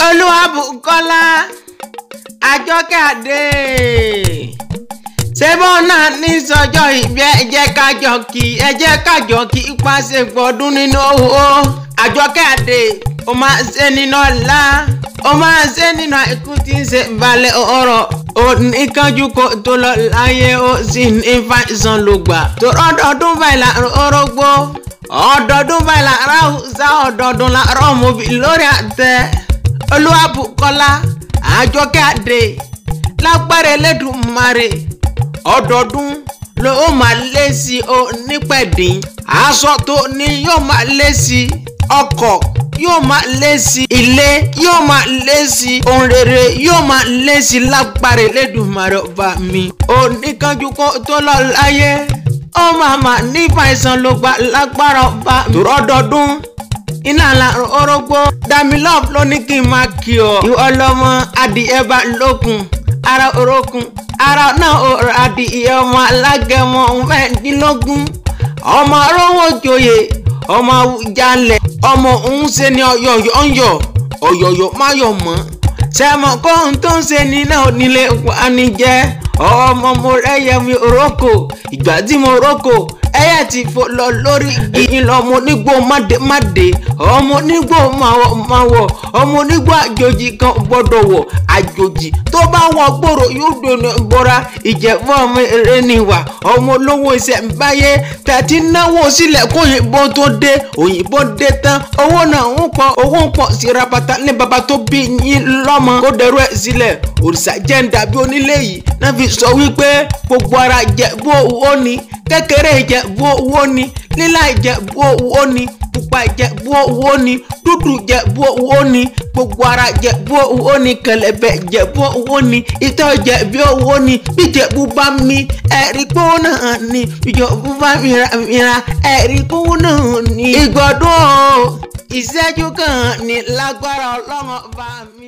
Olúwabùkọ́lá Àjọkẹ́ Adé ṣébọ́ náà ní sọjọ́ ìbí ẹ jẹ́ ká jọ kí pàṣẹ gbọ́dún nínú owó. Àjọkẹ́ Adé ó máa ṣe nínú ọ̀la, ó máa ṣe nínú ikú tí ń ṣe balẹ̀ ọ̀rọ̀. Ó ní kánjú kó tó lọ láyé, ó sì ní fàìsàn ló gbà. Tó ọdọọdún báyìí là orógbó, ọdọọdún báyìí là ráhùsá, ọdọọdún là rọ́ọ̀mùbí lórí àtẹ. Olúwabùkọ́lá Àjọkẹ́ Adé lágbára Elédùmarè ọdọọdún ló máa lé sí onípẹ̀dín. Aṣọ tó ní yóò máa lé sí, ọkọ̀ yóò máa lé sí, ilé yóò máa lé sí, ohun rere yóò máa lé sí lágbára Elédùmarè ọba mi. Oníkanjú kó tó lọ láyé, ó máa ní fàìsàn ló gbà lágbára ọba mi. Ọdọọdún iná la orógbó Damilove ló ní kí n máa kí ọ. Ìwọ lọmọ adìẹ bá lókun ara orókun, ara náà ọ̀rọ̀ adìẹ ọmọ alágẹmọ mẹ́ẹ̀ẹ́dínlógún, ọmọ arówó joyè, ọmọ Awùjalẹ̀, ọmọ òun ṣe ni ọ̀yọ̀yọ̀ máyọ̀ mọ́. Sẹ́mọ̀ kó ohun tó ń ṣe ní náà nílé wa ní jẹ́ ọmọ mo rẹ́yẹ mi orókò. Ìgbà tí mo rókò ẹyẹ ti fò lọ lórí igi lọmọ onígbò máde, ọmọ onígbò máwọ̀, ọmọ onígbò àjòjì kan gbọ́dọ̀ wọ̀. Àjòjì tó bá wọ gbòòrò yóò dònà bọ́ra. Ìjẹ̀bú ọmọ eré níwà, ọmọ olówó ìṣẹ̀ǹbáyé tàti náwó sílẹ̀ kó òyìnbó tó dé. Òyìnbó dé tán owó náà ń pọ̀ sí rabata ní baba tó bí yín lọ́mọ kó dẹrú ẹ̀ sílẹ̀. Òrìṣà jẹ́ ń dàbí onílé yìí náà fi sọ wípé gbogbo ara Ìjẹ̀bú owó ni, kékeré Ìjẹ̀bú owó ni, lílá Ìjẹ̀bú owó ni, pupa Ìjẹ̀bú owó ni, dúdú Ìjẹ̀bú owó ni, gbogbo ara Ìjẹ̀bú owó ni, kẹ̀lẹ̀bẹ̀ Ìjẹ̀bú owó ni, ìtọ́ Ìjẹ̀bú owó ni. Bí Ìjẹ̀bú bá mi ẹ̀rí pé ó náà ni, Ìjẹ̀bú bá mìíràn ẹ̀rí pé ó náà ni. Ìgbọ̀dún ìṣẹ́jú kan ní lágbára Ọlọ́run bá mi.